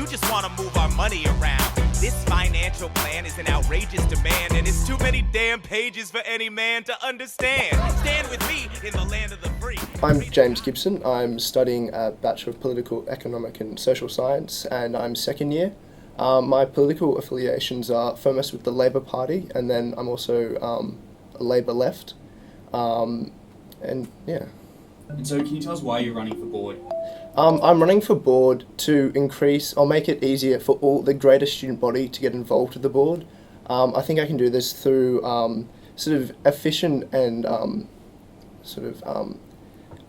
You just want to move our money around. This financial plan is an outrageous demand, and it's too many damn pages for any man to understand. Stand with me in the land of the free. I'm James Gibson. I'm studying a Bachelor of Political, Economic and Social Science, and I'm second year. My political affiliations are foremost with the Labour Party, and then I'm also a Labour left. And so can you tell us why you're running for board? I'm running for board to increase or make it easier for all the greater student body to get involved with the board. I think I can do this through sort of efficient and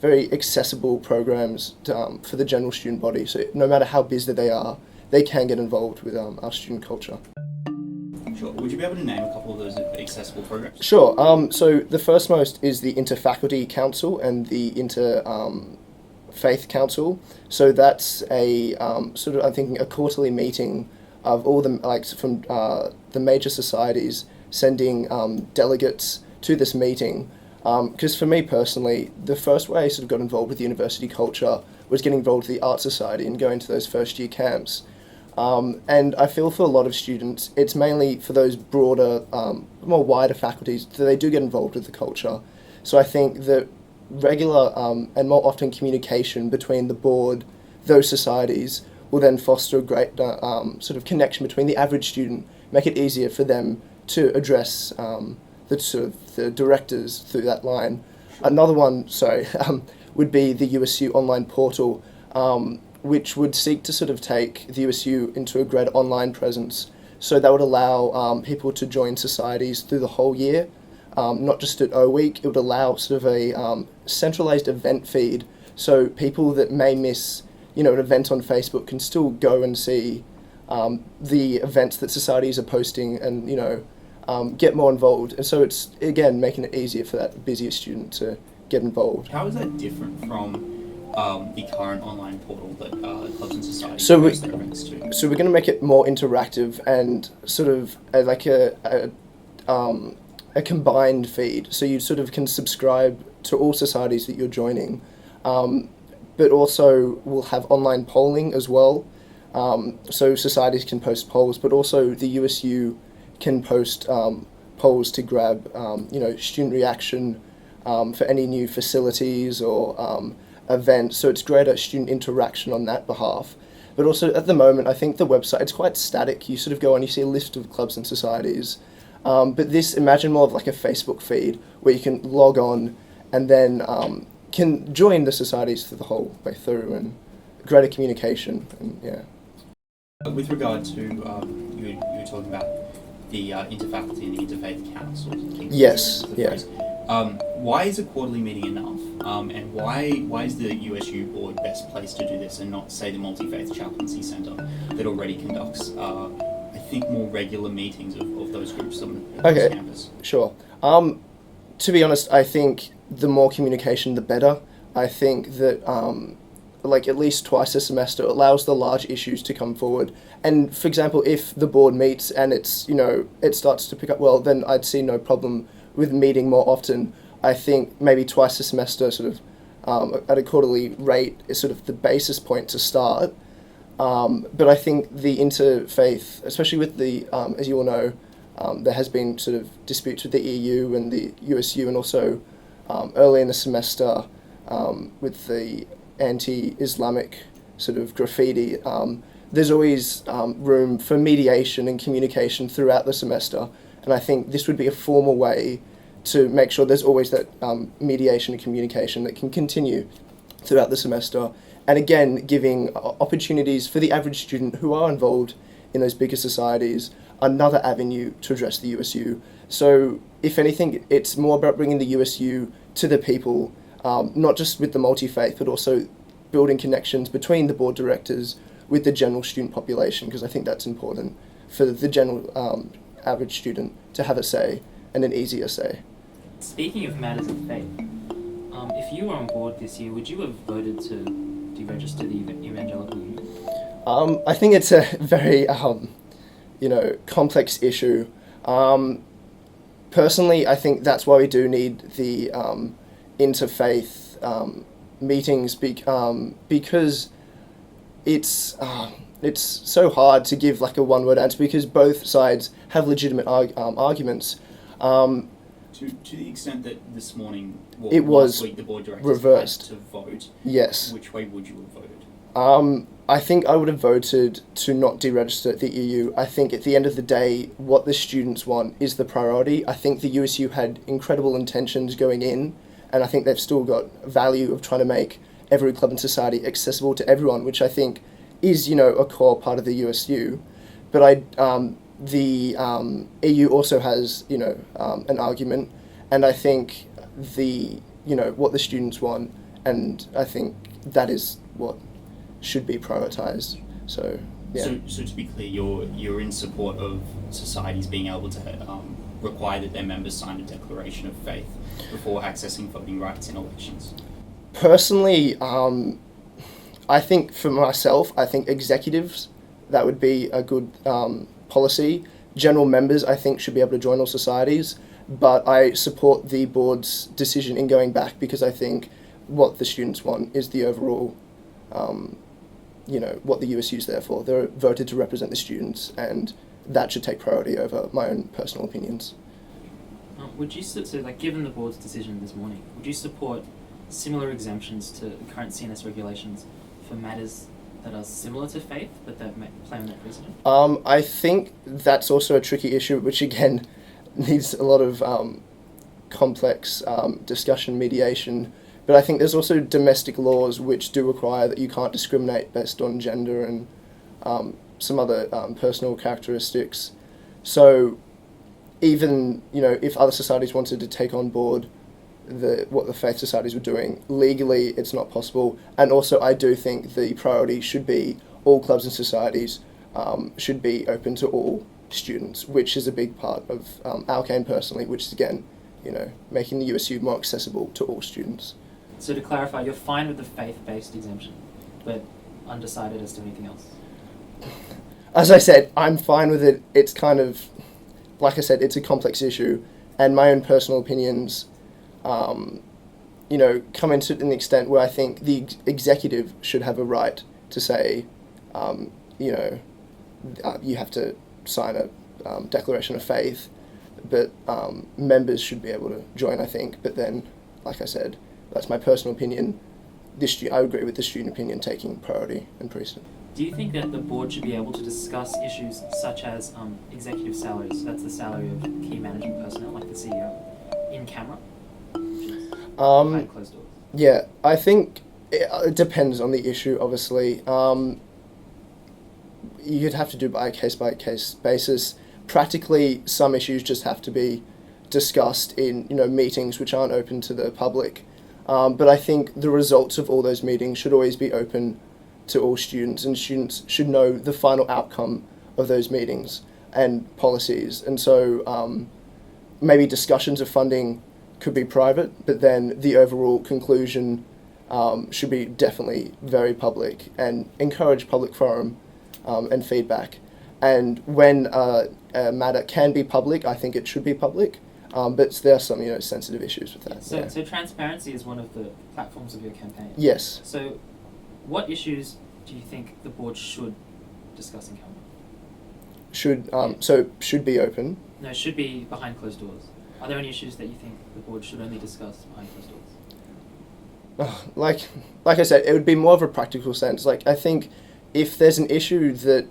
very accessible programs for the general student body. So no matter how busy they are, they can get involved with our student culture. Sure. Would you be able to name a couple of those accessible programs? Sure. So the first most is the Interfaculty Council and the Interfaith Council. So that's a I'm thinking a quarterly meeting of all the from the major societies sending delegates to this meeting. Because for me personally, the first way I sort of got involved with university culture was getting involved with the Art Society and going to those first year camps. And I feel for a lot of students, it's mainly for those broader, more wider faculties that they do get involved with the culture. So I think that regular and more often communication between the board, those societies, will then foster a great sort of connection between the average student, make it easier for them to address the directors through that line. Another one, would be the USU online portal, which would seek to sort of take the USU into a greater online presence. So that would allow people to join societies through the whole year, not just at O Week. It would allow sort of a centralized event feed, so people that may miss, an event on Facebook can still go and see the events that societies are posting and, get more involved. And so it's, again, making it easier for that busier student to get involved. How is that different from the current online portal that clubs and societies So post their events to? So we're going to make it more interactive and sort of a combined feed. So you sort of can subscribe to all societies that you're joining, but also we'll have online polling as well. So societies can post polls, but also the USU can post polls to grab student reaction for any new facilities or events. So it's greater student interaction on that behalf. But also at the moment, I think the website, it's quite static. You sort of go on, you see a list of clubs and societies. But this, imagine more of like a Facebook feed where you can log on and then can join the societies through the whole way through, and greater communication. And With regard to, you were talking about the interfaculty and the interfaith councils. Yes, yeah. Why is a quarterly meeting enough? And why is the USU Board best placed to do this and not, say, the Multi-Faith Chaplaincy Centre that already conducts, I think, more regular meetings of those groups on the campus? Sure. To be honest, I think the more communication, the better. I think that at least twice a semester allows the large issues to come forward. And for example, if the board meets and it's, it starts to pick up well, then I'd see no problem with meeting more often. I think maybe twice a semester sort of at a quarterly rate is sort of the basis point to start. But I think the interfaith, especially with the, as you all know, there has been sort of disputes with the EU and the USU, and also early in the semester with the anti-Islamic sort of graffiti. There's always room for mediation and communication throughout the semester, and I think this would be a formal way to make sure there's always that mediation and communication that can continue throughout the semester, and again giving opportunities for the average student who are involved in those bigger societies another avenue to address the USU. So if anything, it's more about bringing the USU to the people, not just with the multi-faith, but also building connections between the board directors with the general student population, because I think that's important for the general average student to have a say, and an easier say. Speaking of matters of faith, if you were on board this year, would you have voted to deregister the Evangelical Union? I think it's a very complex issue. Personally, I think that's why we do need the interfaith meetings, because it's it's so hard to give like a one-word answer because both sides have legitimate arguments. To the extent that this morning, It was last week, the board directors reversed. had to vote. Yes. Which way would you have voted? I think I would have voted to not deregister the EU. I think at the end of the day, what the students want is the priority. I think the USU had incredible intentions going in, and I think they've still got value of trying to make every club and society accessible to everyone, which I think is, a core part of the USU. But the EU also has, an argument, and I think what the students want, and I think that is what should be prioritised. So, yeah. So to be clear, you're in support of societies being able to require that their members sign a declaration of faith before accessing voting rights in elections? Personally, I think for myself, I think executives, that would be a good policy. General members, I think, should be able to join all societies, but I support the board's decision in going back because I think what the students want is the overall, what the USU is there for. They're voted to represent the students, and that should take priority over my own personal opinions. Would you, given the board's decision this morning, would you support similar exemptions to the current CNS regulations for matters that are similar to faith, but that play on that precedent? I think that's also a tricky issue, which again needs a lot of complex discussion, mediation. But I think there's also domestic laws which do require that you can't discriminate based on gender and some other personal characteristics. So even, if other societies wanted to take on board what the faith societies were doing, legally it's not possible. And also I do think the priority should be all clubs and societies should be open to all students, which is a big part of our game personally, which is again, making the USU more accessible to all students. So to clarify, you're fine with the faith-based exemption, but undecided as to anything else? As I said, I'm fine with it. It's kind of, like I said, it's a complex issue, and my own personal opinions, come into an extent where I think the executive should have a right to say, you have to sign a declaration of faith, but members should be able to join, I think. But then, like I said, that's my personal opinion. I agree with the student opinion taking priority and precedent. Do you think that the board should be able to discuss issues such as executive salaries, that's the salary of key management personnel, like the CEO, in camera? Behind closed doors? Yeah, I think it depends on the issue, obviously. You'd have to do by a case-by-case basis. Practically, some issues just have to be discussed in meetings which aren't open to the public. But I think the results of all those meetings should always be open to all students, and students should know the final outcome of those meetings and policies. And so maybe discussions of funding could be private, but then the overall conclusion should be definitely very public and encourage public forum and feedback. And when a matter can be public, I think it should be public. But there are some, sensitive issues with that. So transparency is one of the platforms of your campaign. Yes. So, what issues do you think the board should discuss in camera? Should be open. No, should be behind closed doors. Are there any issues that you think the board should only discuss behind closed doors? Like I said, it would be more of a practical sense. Like, I think if there's an issue that,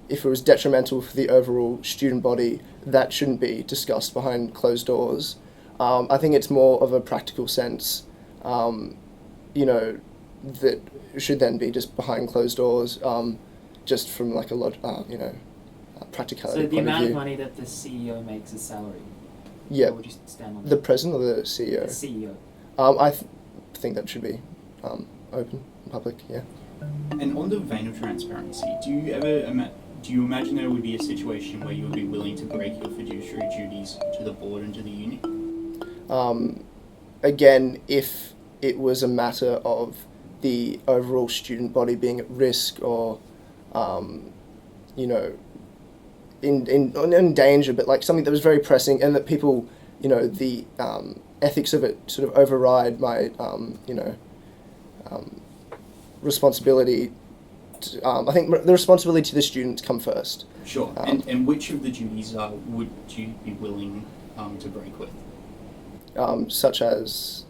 if it was detrimental for the overall student body, that shouldn't be discussed behind closed doors. I think it's more of a practical sense, that should then be just behind closed doors, just from like a practicality. So the point amount of of view. money that the CEO makes is salary. Yeah. Or would you stand on The that? president or the CEO? The CEO. I think that should be open and public. Yeah. And on the vein of transparency, do you imagine there would be a situation where you would be willing to break your fiduciary duties to the board and to the union? Again, if it was a matter of the overall student body being at risk or, in danger, but like something that was very pressing and that people, the ethics of it sort of override my, responsibility I think the responsibility to the students come first. Sure. And which of the duties would you be willing to break with? Such as...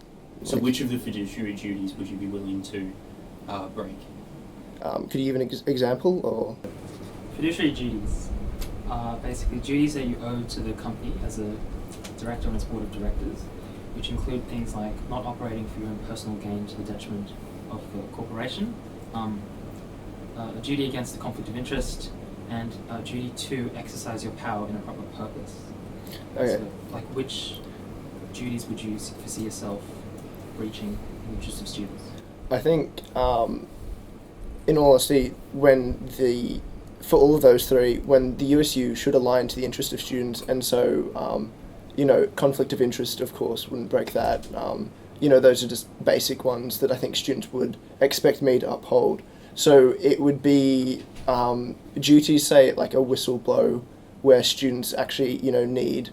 So which of the fiduciary duties would you be willing to break? Could you give an example, or...? Fiduciary duties are basically duties that you owe to the company as a director on its board of directors, which include things like not operating for your own personal gain to the detriment of the corporation, a duty against the conflict of interest, and a duty to exercise your power in a proper purpose. Okay. So, like, which duties would you foresee yourself breaching in the interest of students? I think, in all honesty, for all of those three, when the USU should align to the interest of students, and so, conflict of interest, of course, wouldn't break that. Those are just basic ones that I think students would expect me to uphold. So it would be duties, say, like a whistleblow, where students actually, need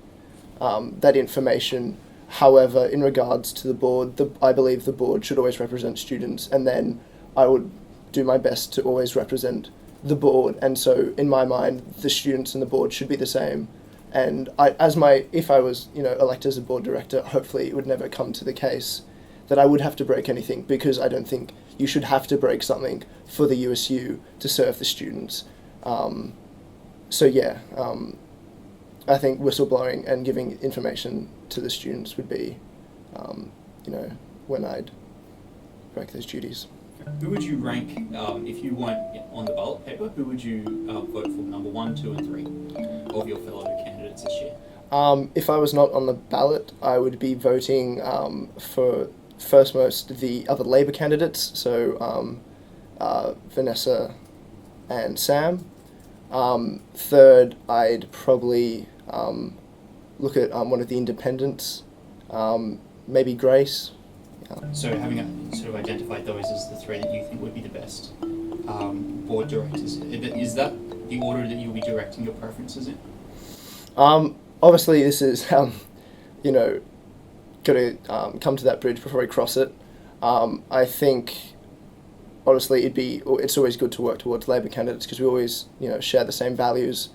that information. However, in regards to the board, I believe the board should always represent students, and then I would do my best to always represent the board. And so, in my mind, the students and the board should be the same. And if I was, elected as a board director, hopefully it would never come to the case that I would have to break anything, because I don't think you should have to break something for the USU to serve the students. I think whistleblowing and giving information to the students would be, when I'd break those duties. Who would you rank, if you weren't on the ballot paper, who would you vote for number 1, 2 and 3 of your fellow candidates this year? If I was not on the ballot, I would be voting for first most the other Labour candidates, so Vanessa and Sam. Third, I'd probably look at one of the independents, maybe Grace. So having sort of identified those as the 3 that you think would be the best board directors, is that the order that you'll be directing your preferences in? Obviously, this is, got to come to that bridge before we cross it. I think, honestly, it's always good to work towards Labour candidates, because we always, share the same values.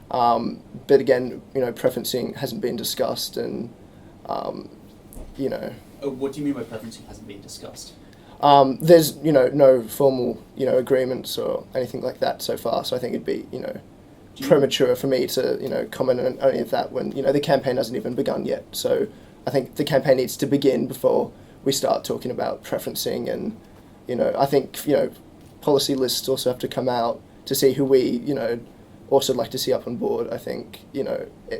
But again, preferencing hasn't been discussed, and, What do you mean by preferencing hasn't been discussed? There's, no formal, agreements or anything like that so far, so I think it'd be, premature for me to, comment on any of that when, the campaign hasn't even begun yet. So I think the campaign needs to begin before we start talking about preferencing, and, I think, policy lists also have to come out to see who we, also like to see up on board. I think,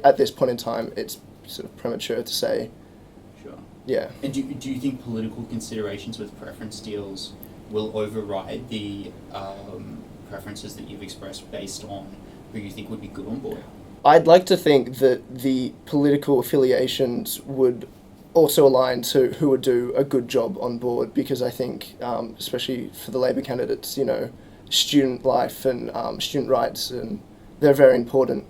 at this point in time, it's sort of premature to say. Sure. Yeah. And do you think political considerations with preference deals will override the preferences that you've expressed based on who you think would be good on board? I'd like to think that the political affiliations would also align to who would do a good job on board, because I think, especially for the Labour candidates, student life and student rights, and they're very important.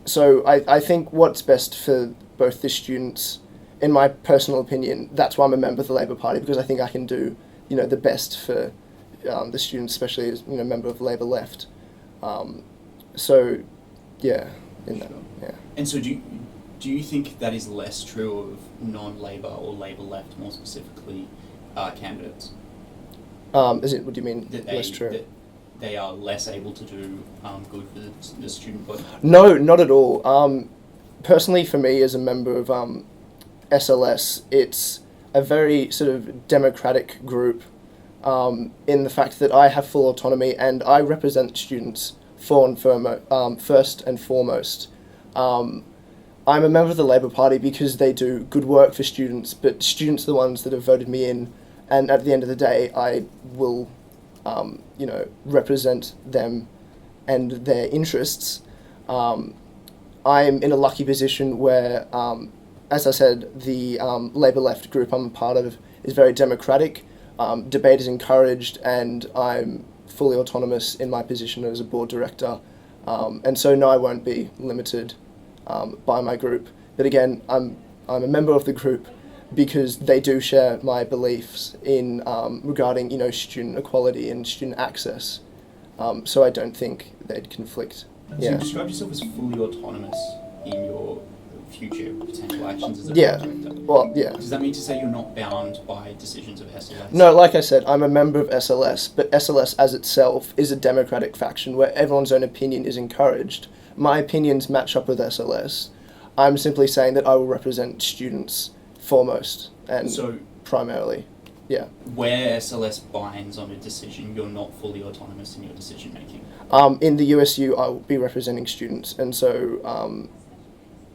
So I think what's best for both the students, in my personal opinion, that's why I'm a member of the Labour Party, because I think I can do, the best for the students, especially as, a member of Labour left. Yeah. And so do you think that is less true of non-Labour or Labour left, more specifically, candidates? What do you mean, that less true? That they are less able to do good for the student body? No, not at all. Personally, for me, as a member of SLS, it's a very sort of democratic group, in the fact that I have full autonomy and I represent students first and foremost. I'm a member of the Labour Party because they do good work for students, but students are the ones that have voted me in, and at the end of the day, I will, represent them and their interests. I'm in a lucky position where, as I said, the Labour left group I'm a part of is very democratic. Debate is encouraged, and I'm fully autonomous in my position as a board director. And so, no, I won't be limited by my group. But again, I'm a member of the group, because they do share my beliefs in regarding student equality and student access. So I don't think they'd conflict. So Yeah. you describe yourself as fully autonomous in your future potential actions as a Yeah. board director. Well, yeah. Does that mean to say you're not bound by decisions of SLS? No, like I said, I'm a member of SLS, but SLS as itself is a democratic faction where everyone's own opinion is encouraged. My opinions match up with SLS. I'm simply saying that I will represent students foremost and So primarily. Yeah. where SLS binds on a decision, you're not fully autonomous in your decision making. In the USU, I will be representing students, and so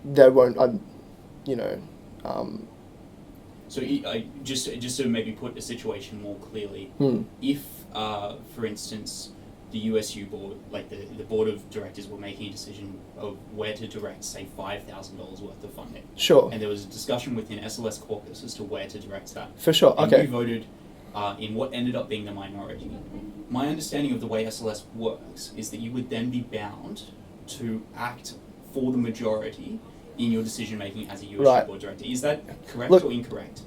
there won't. So just to maybe put the situation more clearly, if, for instance, the USU board, like the board of directors, were making a decision of where to direct, say, $5,000 worth of funding, Sure. and there was a discussion within SLS caucus as to where to direct that, For sure. and Okay. you voted in what ended up being the minority. My understanding of the way SLS works is that you would then be bound to act for the majority in your decision making as a USU Right. board director. Is that correct Look, or incorrect?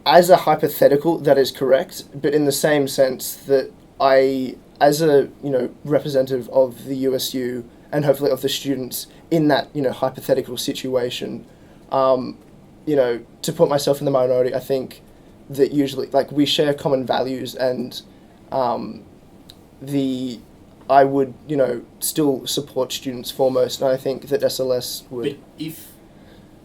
As a hypothetical, that is correct, but in the same sense that I, as a representative of the USU and hopefully of the students in that hypothetical situation, to put myself in the minority, I think that usually we share common values and I would still support students foremost, and I think that SLS would. But if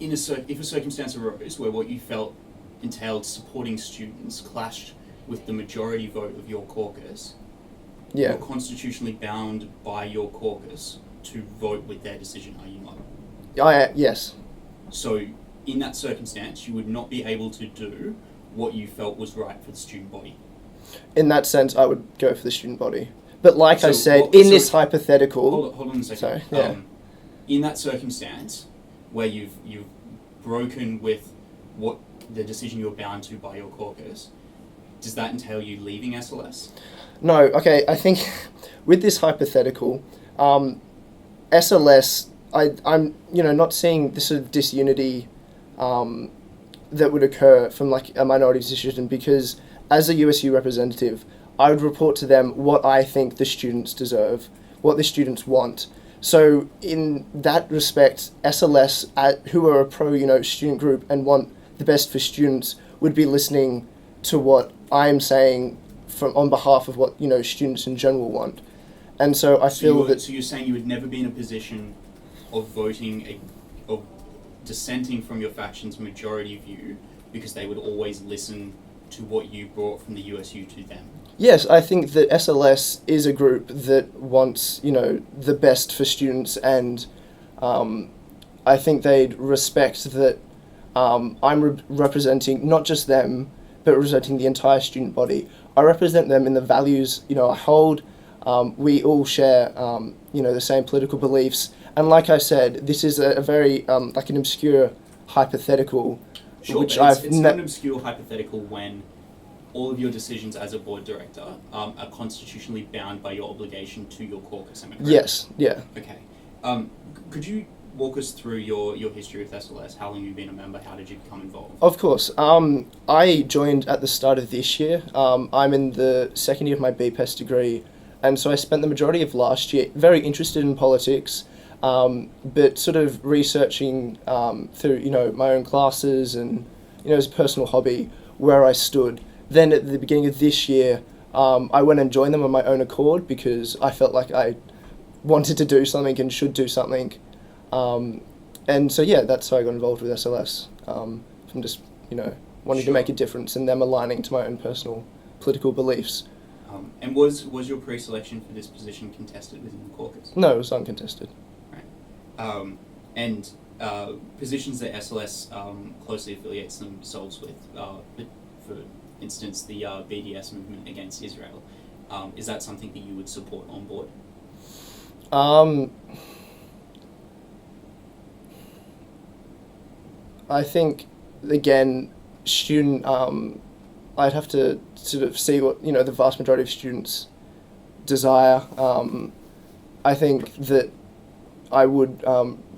a circumstance arose where what you felt entailed supporting students clashed with the majority vote of your caucus, Yeah. you're constitutionally bound by your caucus to vote with their decision, are you not? Yes. So in that circumstance, you would not be able to do what you felt was right for the student body. In that sense, I would go for the student body. But like I So said, what- in so- this hypothetical, Hold on a second. Sorry, yeah. In that circumstance, where you've broken with what the decision you're bound to by your caucus, does that entail you leaving SLS? no, okay, I think with this hypothetical, SLS, I'm not seeing the sort of disunity that would occur from a minority decision, because as a USU representative, I would report to them what I think the students deserve, what the students want. So in that respect, SLS, who are a pro student group and want the best for students, would be listening to what I'm saying on behalf of what students in general want. And so I feel that. So you're saying you would never be in a position of of dissenting from your faction's majority view, because they would always listen to what you brought from the USU to them. Yes, I think that SLS is a group that wants, the best for students, and I think they'd respect that I'm representing not just them, but representing the entire student body. I represent them in the values, I hold. We all share, the same political beliefs. And like I said, this is a very, an obscure hypothetical, Sure, which but it's not an obscure hypothetical when all of your decisions as a board director are constitutionally bound by your obligation to your caucus, am I correct? Yes, yeah. Okay. Could you walk us through your history with SLS? How long you've been a member? How did you become involved? Of course. I joined at the start of this year. I'm in the second year of my BPES degree, and so I spent the majority of last year very interested in politics, but sort of researching through my own classes and as a personal hobby where I stood. Then at the beginning of this year, I went and joined them on my own accord because I felt like I wanted to do something and should do something. And so, yeah, that's how I got involved with SLS, from just, wanting to make a difference and them aligning to my own personal political beliefs. And was your pre-selection for this position contested within the caucus? No, it was uncontested. Right. And positions that SLS closely affiliates themselves with, for instance, the BDS movement against Israel, is that something that you would support on board? I think, again, I'd have to sort of see what, the vast majority of students desire. I think that I would,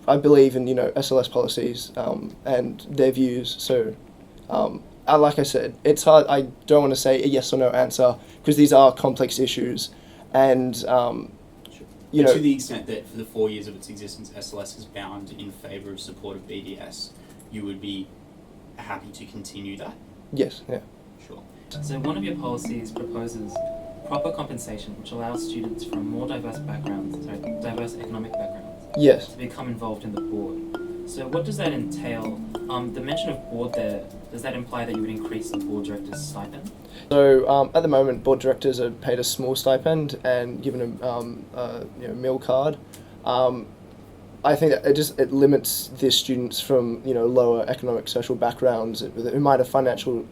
I believe in, SLS policies and their views, so like I said, it's hard. I don't want to say a yes or no answer because these are complex issues, and you But know, to the extent that for the 4 years of its existence, SLS is bound in favour of support of BDS, you would be happy to continue that? yes, yeah. Sure. So one of your policies proposes proper compensation, which allows students from more diverse economic backgrounds, Yes. to become involved in the board. So what does that entail? The mention of board there, does that imply that you would increase the board director's stipend? So at the moment, board directors are paid a small stipend and given a meal card. I think that it limits the students from lower economic social backgrounds who might have financial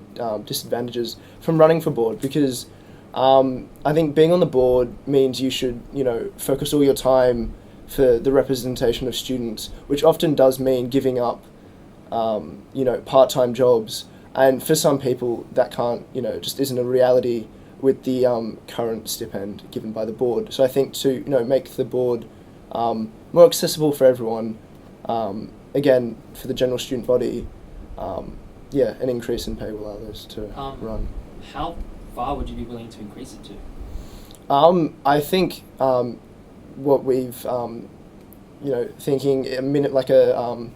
disadvantages from running for board, because I think being on the board means you should focus all your time for the representation of students, which often does mean giving up part-time jobs, and for some people that can't just isn't a reality with the current stipend given by the board. So I think to make the board more accessible for everyone, again for the general student body, an increase in pay will allow those to run. How far would you be willing to increase it to? I think what we've thinking a minute like a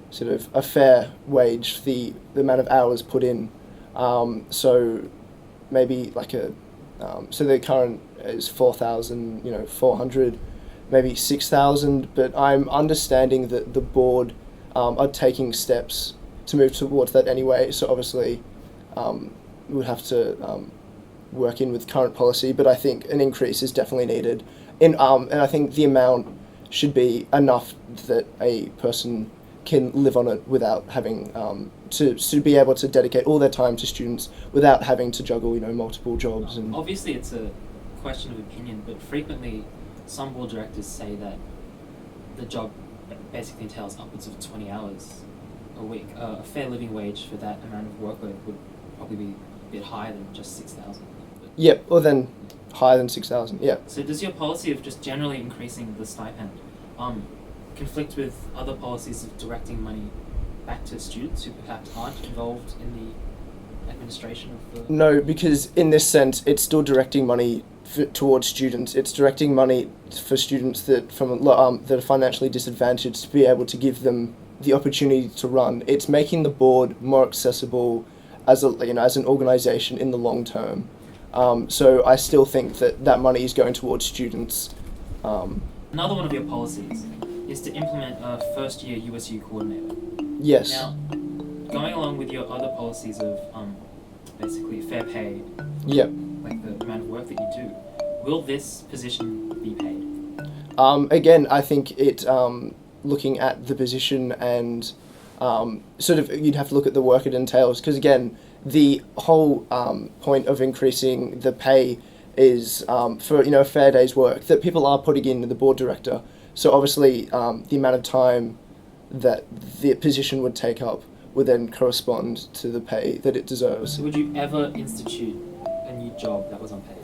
sort of a fair wage, the amount of hours put in. So maybe like so the current is 4,000, 400, maybe 6,000. But I'm understanding that the board are taking steps to move towards that anyway. So obviously, we would have to work in with current policy. But I think an increase is definitely needed. And I think the amount should be enough that a person can live on it without having to be able to dedicate all their time to students without having to juggle multiple jobs. And Obviously it's a question of opinion, but frequently some board directors say that the job basically entails upwards of 20 hours a week. A fair living wage for that amount of workload would probably be a bit higher than just 6,000. Yep, or then higher than 6,000. Yeah. So does your policy of just generally increasing the stipend conflict with other policies of directing money back to students who perhaps aren't involved in the administration of the... No, because in this sense, it's still directing money towards students. It's directing money for students that that are financially disadvantaged to be able to give them the opportunity to run. It's making the board more accessible as as an organisation in the long term. So I still think that money is going towards students. Another one of your policies is to implement a first-year USU coordinator. Yes. Now, going along with your other policies of basically fair pay, Yep. like the amount of work that you do, will this position be paid? Again, I think it looking at the position and sort of you'd have to look at the work it entails, because again, the whole point of increasing the pay is for a fair day's work that people are putting in the board director. So obviously, the amount of time that the position would take up would then correspond to the pay that it deserves. So would you ever institute a new job that was unpaid?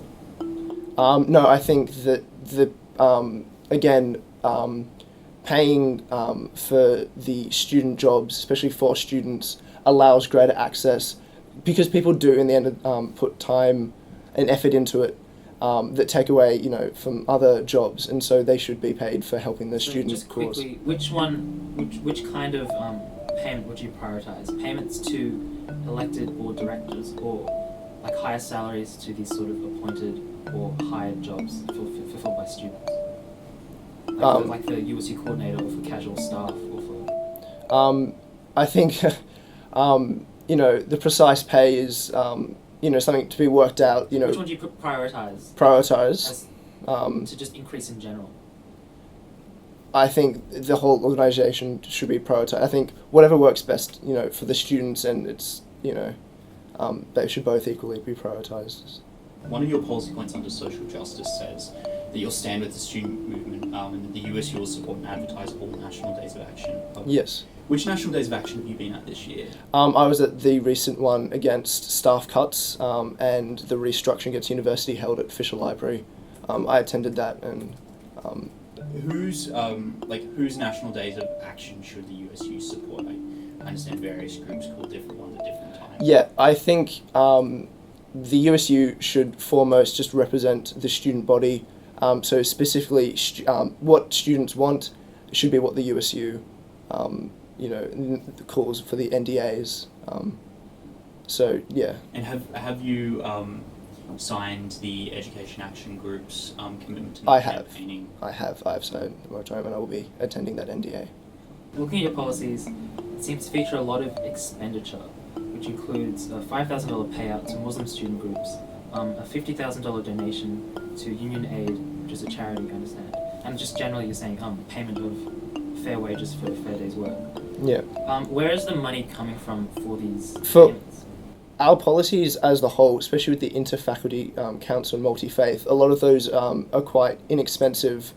No, I think that paying for the student jobs, especially for students, allows greater access, because people do in the end put time and effort into it that take away from other jobs, and so they should be paid for helping the student just cause. quickly, which kind of payment would you prioritise? Payments to elected board directors, or like higher salaries to these sort of appointed or hired jobs fulfilled by students? Like the USU coordinator, or for casual staff, or for... I think the precise pay is something to be worked out. Which one do you prioritise? Prioritise. To just increase in general. I think the whole organisation should be prioritised. I think whatever works best, for the students, and it's they should both equally be prioritised. One of your policy points under social justice says that you'll stand with the student movement and that the USU will support and advertise all national days of action. Yes. Which national days of action have you been at this year? I was at the recent one against staff cuts and the restructuring against university held at Fisher Library. I attended that, and whose national days of action should the USU support? I understand various groups call different ones at different times. Yeah, I think the USU should foremost just represent the student body. So specifically, what students want should be what the USU, calls for the NDAs. So yeah. And have you signed the Education Action Group's commitment to I have. campaigning? I've signed the moratorium, and I will be attending that NDA. Looking at your policies, it seems to feature a lot of expenditure, which includes a $5,000 payout to Muslim student groups, a $50,000 donation to Union Aid, which is a charity, I understand, and just generally you're saying payment of fair wages for a fair day's work. Yeah. Where is the money coming from for these For- payments? Our policies as the whole, especially with the interfaculty council and multi-faith, a lot of those are quite inexpensive,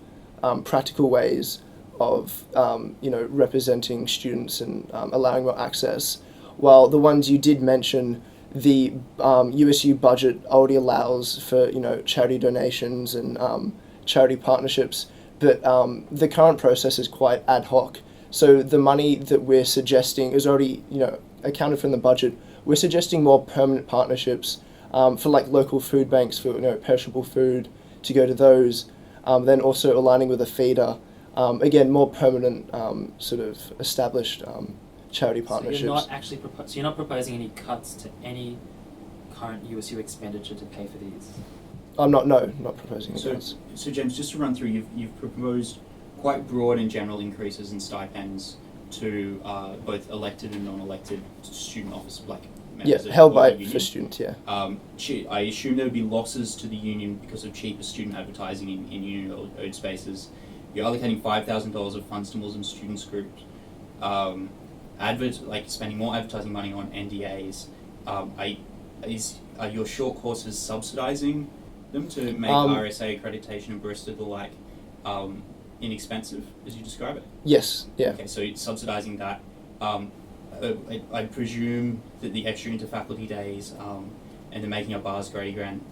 practical ways of representing students and allowing more access. While the ones you did mention, the USU budget already allows for charity donations and charity partnerships, but the current process is quite ad hoc. So the money that we're suggesting is already accounted for in the budget. We're suggesting more permanent partnerships for like local food banks for perishable food to go to those. Then also aligning with a feeder. Again, more permanent sort of established charity partnerships. So you're not actually you're not proposing any cuts to any current USU expenditure to pay for these? I'm not proposing any So, cuts. so James, just to run through, you've proposed quite broad and general increases in stipends to both elected and non-elected student office, like members of Held the by union. for students, yeah. I assume there would be losses to the union because of cheaper student advertising in union-owed spaces. You're allocating $5,000 of funds to Muslim students groups. Spending more advertising money on NDAs. Are your short courses subsidising them to make RSA accreditation and barista the like inexpensive, as you describe it? Yes, yeah. Okay, so it's subsidising that. I presume that the extra interfaculty days and the making up bars, Grady Grant,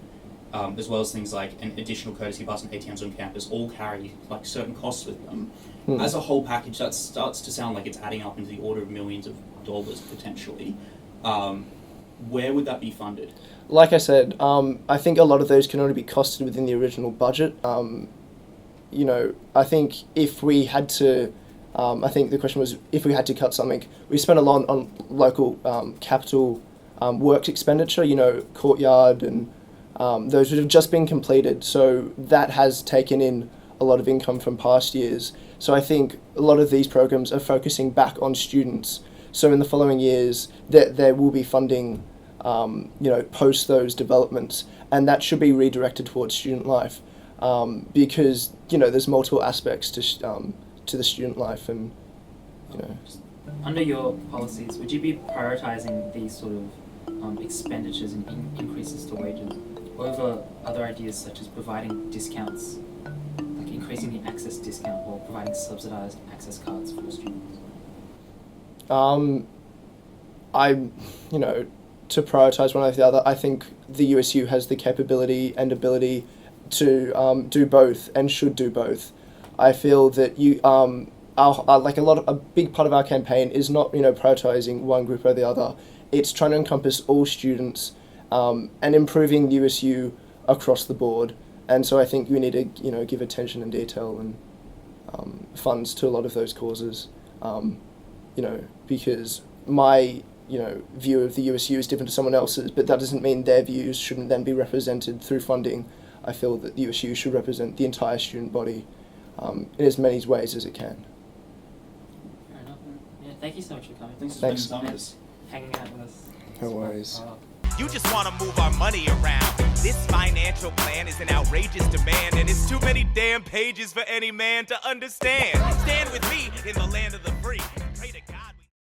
as well as things like an additional courtesy bus and ATMs on campus, all carry like certain costs with them. As a whole package, that starts to sound like it's adding up into the order of millions of dollars potentially. Where would that be funded? Like I said, I think a lot of those can only be costed within the original budget. I think if we had to, I think the question was if we had to cut something, we spent a lot on local capital works expenditure, courtyard and those would have just been completed. So that has taken in a lot of income from past years. So I think a lot of these programs are focusing back on students. So in the following years, there will be funding, post those developments, and that should be redirected towards student life, because there's multiple aspects to the student life, and Under your policies, would you be prioritising these sort of expenditures and increases to wages over other ideas such as providing discounts, like increasing the access discount or providing subsidised access cards for students? To prioritise one over the other, I think the USU has the capability and ability to do both and should do both. I feel that a big part of our campaign is not prioritising one group over the other. It's trying to encompass all students and improving USU across the board. And so I think we need to give attention and detail and funds to a lot of those causes. Because my view of the USU is different to someone else's, but that doesn't mean their views shouldn't then be represented through funding. I feel that the USU should represent the entire student body in as many ways as it can. Fair enough. Yeah, thank you so much for coming. Thanks for Thanks. spending time with us. Hanging out with us. No worries. You just want to move our money around. This financial plan is an outrageous demand, and it's too many damn pages for any man to understand. Stand with me in the land of the free.